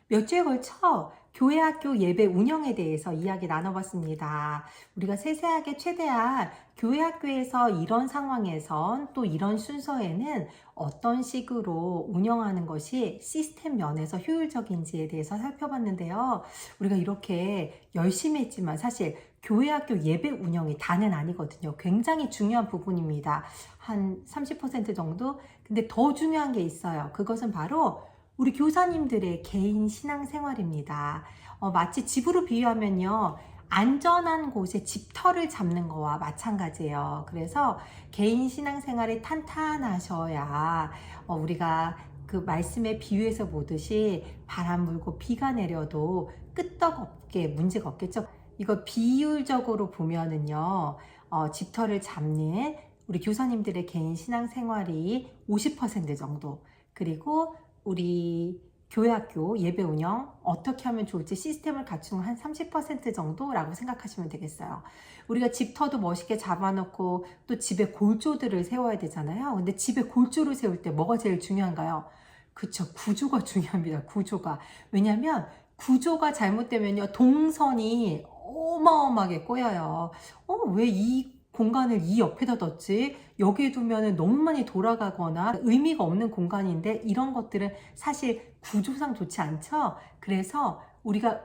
몇 주에 걸쳐 교회 학교 예배 운영에 대해서 이야기 나눠봤습니다. 우리가 세세하게 최대한 교회 학교에서 이런 상황에선 또 이런 순서에는 어떤 식으로 운영하는 것이 시스템 면에서 효율적인지에 대해서 살펴봤는데요. 우리가 이렇게 열심히 했지만 사실 교회 학교 예배 운영이 다는 아니거든요. 굉장히 중요한 부분입니다. 한 30% 정도? 근데 더 중요한 게 있어요. 그것은 바로 우리 교사님들의 개인 신앙생활입니다. 마치 집으로 비유하면요. 안전한 곳에 집터를 잡는 거와 마찬가지예요. 그래서 개인 신앙생활이 탄탄하셔야 우리가 그 말씀의 비유에서 보듯이 바람 불고 비가 내려도 끄떡없게 문제가 없겠죠. 이거 비율적으로 보면은요. 집터를 잡는 우리 교사님들의 개인 신앙생활이 50% 정도, 그리고 우리 교회학교 예배 운영 어떻게 하면 좋을지 시스템을 갖춘 한 30% 정도라고 생각하시면 되겠어요. 우리가 집터도 멋있게 잡아놓고 또 집에 골조들을 세워야 되잖아요. 근데 집에 골조를 세울 때 뭐가 제일 중요한가요? 그쵸, 구조가 중요합니다. 구조가. 왜냐면 구조가 잘못되면요, 동선이 어마어마하게 꼬여요. 왜 이 공간을 이 옆에다 뒀지? 여기에 두면 너무 많이 돌아가거나 의미가 없는 공간인데, 이런 것들은 사실 구조상 좋지 않죠? 그래서 우리가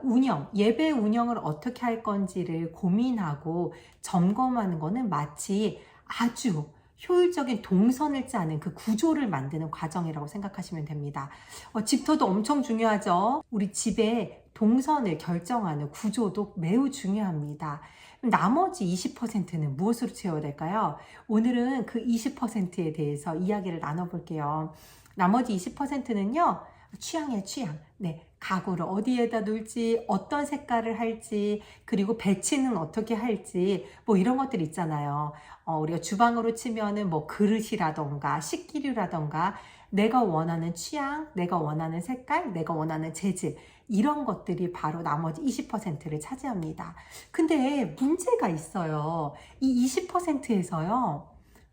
예배 운영을 어떻게 할 건지를 고민하고 점검하는 거는 마치 아주 효율적인 동선을 짜는 그 구조를 만드는 과정이라고 생각하시면 됩니다. 집터도 엄청 중요하죠. 우리 집의 동선을 결정하는 구조도 매우 중요합니다. 나머지 20%는 무엇으로 채워야 될까요? 오늘은 그 20%에 대해서 이야기를 나눠볼게요. 나머지 20%는요, 취향이에요, 취향. 네, 가구를 어디에다 놓을지, 어떤 색깔을 할지, 그리고 배치는 어떻게 할지, 뭐 이런 것들 있잖아요. 우리가 주방으로 치면은 뭐 그릇이라던가 식기류라던가 내가 원하는 취향, 내가 원하는 색깔, 내가 원하는 재질, 이런 것들이 바로 나머지 20%를 차지합니다. 근데 문제가 있어요. 이 20%에서요,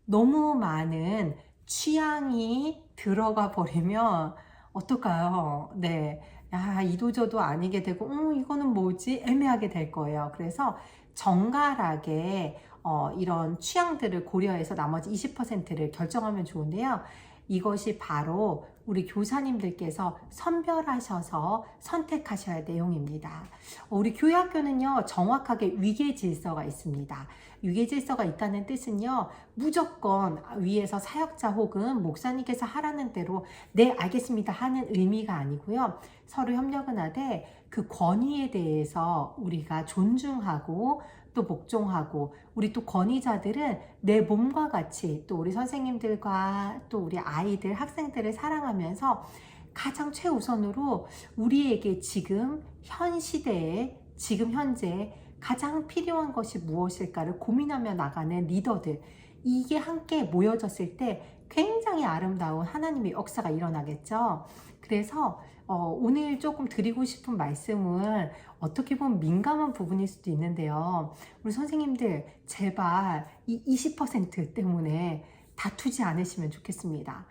너무 많은 취향이 들어가 버리면 어떨까요? 네. 야, 이도저도 아니게 되고, 이거는 뭐지? 애매하게 될 거예요. 그래서 정갈하게 이런 취향들을 고려해서 나머지 20%를 결정하면 좋은데요. 이것이 바로 우리 교사님들께서 선별하셔서 선택하셔야 할 내용입니다. 우리 교회학교는요, 정확하게 위계 질서가 있습니다. 위계 질서가 있다는 뜻은요, 무조건 위에서 사역자 혹은 목사님께서 하라는 대로 네, 알겠습니다 하는 의미가 아니고요. 서로 협력은 하되 그 권위에 대해서 우리가 존중하고 또 복종하고, 우리 또 권위자들은 내 몸과 같이 또 우리 선생님들과 또 우리 아이들, 학생들을 사랑하면서 가장 최우선으로 우리에게 지금 현 시대에, 지금 현재 가장 필요한 것이 무엇일까를 고민하며 나가는 리더들, 이게 함께 모여졌을 때 굉장히 아름다운 하나님의 역사가 일어나겠죠. 그래서 오늘 조금 드리고 싶은 말씀은 어떻게 보면 민감한 부분일 수도 있는데요. 우리 선생님들 제발 이 20% 때문에 다투지 않으시면 좋겠습니다.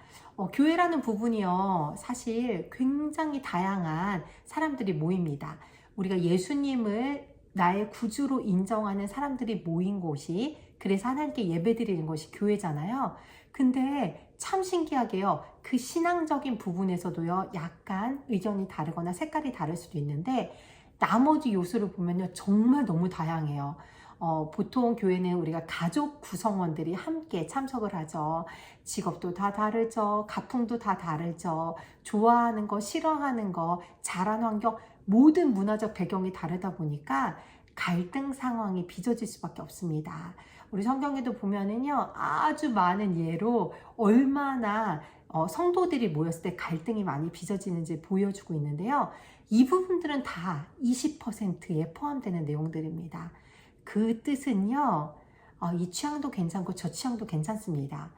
교회라는 부분이요, 사실 굉장히 다양한 사람들이 모입니다. 우리가 예수님을 나의 구주로 인정하는 사람들이 모인 곳이, 그래서 하나님께 예배드리는 것이 교회잖아요. 근데 참 신기하게요, 그 신앙적인 부분에서도요, 약간 의견이 다르거나 색깔이 다를 수도 있는데 나머지 요소를 보면요, 정말 너무 다양해요. 보통 교회는 우리가 가족 구성원들이 함께 참석을 하죠. 직업도 다 다르죠. 가풍도 다 다르죠. 좋아하는 거, 싫어하는 거, 자란 환경, 모든 문화적 배경이 다르다 보니까 갈등 상황이 빚어질 수밖에 없습니다. 우리 성경에도 보면은요, 아주 많은 예로 얼마나 성도들이 모였을 때 갈등이 많이 빚어지는지 보여주고 있는데요. 이 부분들은 다 20%에 포함되는 내용들입니다. 그 뜻은요, 이 취향도 괜찮고 저 취향도 괜찮습니다.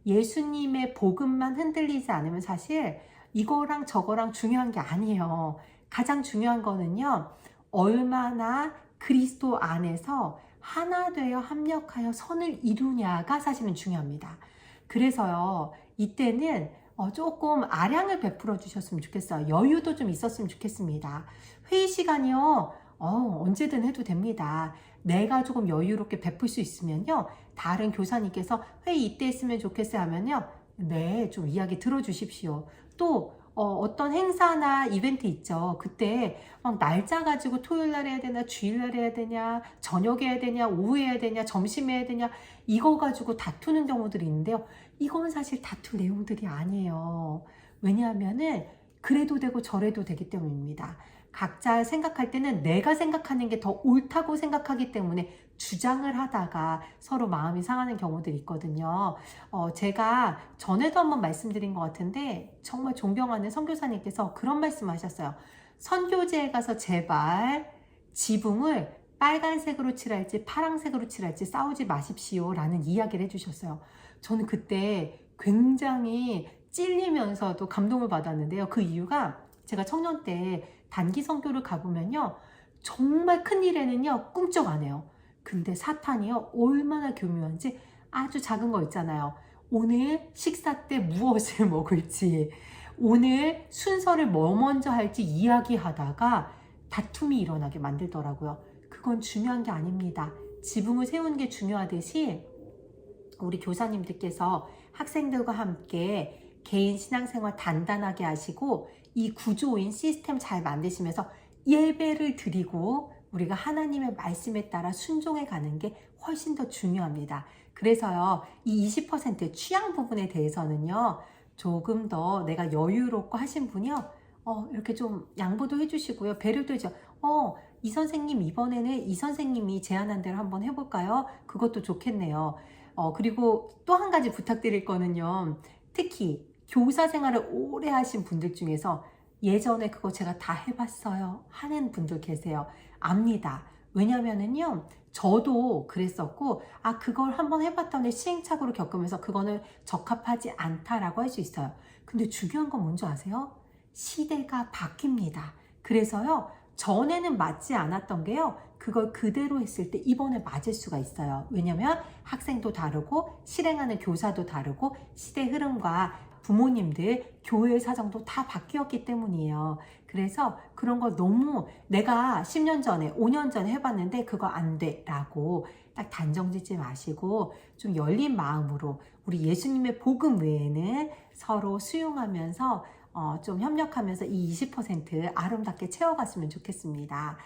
예수님의 복음만 흔들리지 않으면 사실 이거랑 저거랑 중요한 게 아니에요. 가장 중요한 거는요, 얼마나 그리스도 안에서 하나 되어 합력하여 선을 이루냐가 사실은 중요합니다. 그래서요, 이때는 조금 아량을 베풀어 주셨으면 좋겠어요. 여유도 좀 있었으면 좋겠습니다. 회의 시간이요. 언제든 해도 됩니다. 내가 조금 여유롭게 베풀 수 있으면요. 다른 교사님께서 회의 이때 했으면 좋겠어요 하면요. 네, 좀 이야기 들어주십시오. 또 어떤 행사나 이벤트 있죠. 그때 막 날짜 가지고 토요일 날 해야 되나, 주일 날 해야 되냐, 저녁에 해야 되냐, 오후에 해야 되냐, 점심에 해야 되냐, 이거 가지고 다투는 경우들이 있는데요. 이건 사실 다툴 내용들이 아니에요. 왜냐하면은 그래도 되고 저래도 되기 때문입니다. 각자 생각할 때는 내가 생각하는 게 더 옳다고 생각하기 때문에 주장을 하다가 서로 마음이 상하는 경우들이 있거든요. 제가 전에도 한번 말씀드린 것 같은데 정말 존경하는 선교사님께서 그런 말씀하셨어요. 선교지에 가서 제발 지붕을 빨간색으로 칠할지 파란색으로 칠할지 싸우지 마십시오 라는 이야기를 해주셨어요. 저는 그때 굉장히 찔리면서도 감동을 받았는데요. 그 이유가 제가 청년 때 단기 선교를 가보면요. 정말 큰일에는요. 꿈쩍 안 해요. 근데 사탄이요. 얼마나 교묘한지 아주 작은 거 있잖아요. 오늘 식사 때 무엇을 먹을지, 오늘 순서를 뭐 먼저 할지 이야기하다가 다툼이 일어나게 만들더라고요. 그건 중요한 게 아닙니다. 지붕을 세우는 게 중요하듯이 우리 교사님들께서 학생들과 함께 개인 신앙생활 단단하게 하시고 이 구조인 시스템 잘 만드시면서 예배를 드리고 우리가 하나님의 말씀에 따라 순종해 가는 게 훨씬 더 중요합니다. 그래서요, 이 20% 취향 부분에 대해서는요, 조금 더 내가 여유롭고 하신 분이요, 이렇게 좀 양보도 해주시고요, 배려도 해줘. 이 선생님 이번에는 이 선생님이 제안한 대로 한번 해볼까요? 그것도 좋겠네요. 그리고 또 한 가지 부탁드릴 거는요, 특히 교사 생활을 오래 하신 분들 중에서 예전에 그거 제가 다 해봤어요 하는 분들 계세요. 압니다. 왜냐면은요, 저도 그랬었고, 그걸 한번 해봤더니 시행착오를 겪으면서 그거는 적합하지 않다라고 할 수 있어요. 근데 중요한 건 뭔지 아세요? 시대가 바뀝니다. 그래서요, 전에는 맞지 않았던 게요, 그걸 그대로 했을 때 이번에 맞을 수가 있어요. 왜냐면 학생도 다르고 실행하는 교사도 다르고 시대 흐름과 부모님들, 교회의 사정도 다 바뀌었기 때문이에요. 그래서 그런 거 너무 내가 10년 전에, 5년 전에 해봤는데 그거 안 돼 라고 딱 단정 짓지 마시고 좀 열린 마음으로 우리 예수님의 복음 외에는 서로 수용하면서 좀 협력하면서 이 20% 아름답게 채워갔으면 좋겠습니다.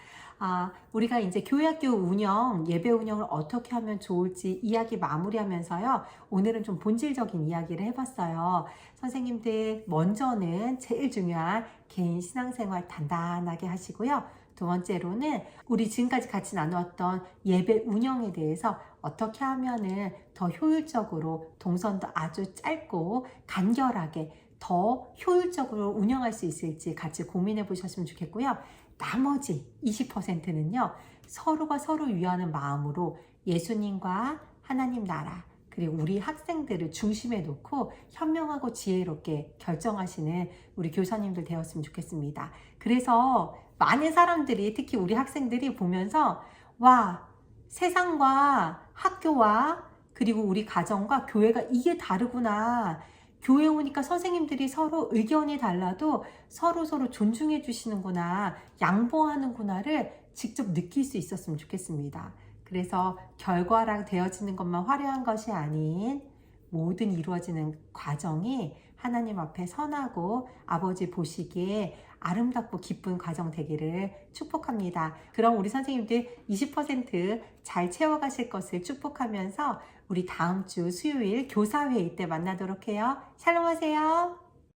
우리가 이제 교회학교 운영, 예배 운영을 어떻게 하면 좋을지 이야기 마무리하면서요. 오늘은 좀 본질적인 이야기를 해봤어요. 선생님들 먼저는 제일 중요한 개인 신앙생활 단단하게 하시고요. 두 번째로는 우리 지금까지 같이 나누었던 예배 운영에 대해서 어떻게 하면은 더 효율적으로 동선도 아주 짧고 간결하게 더 효율적으로 운영할 수 있을지 같이 고민해 보셨으면 좋겠고요. 나머지 20%는요, 서로가 서로 위하는 마음으로 예수님과 하나님 나라, 그리고 우리 학생들을 중심에 놓고 현명하고 지혜롭게 결정하시는 우리 교사님들 되었으면 좋겠습니다. 그래서 많은 사람들이, 특히 우리 학생들이 보면서, 와, 세상과 학교와 그리고 우리 가정과 교회가 이게 다르구나. 교회 오니까 선생님들이 서로 의견이 달라도 서로 존중해 주시는구나, 양보하는구나를 직접 느낄 수 있었으면 좋겠습니다. 그래서 결과랑 되어지는 것만 화려한 것이 아닌 모든 이루어지는 과정이 하나님 앞에 선하고 아버지 보시기에 아름답고 기쁜 과정 되기를 축복합니다. 그럼 우리 선생님들 20% 잘 채워가실 것을 축복하면서 우리 다음 주 수요일 교사회의 때 만나도록 해요. 샬롬 하세요.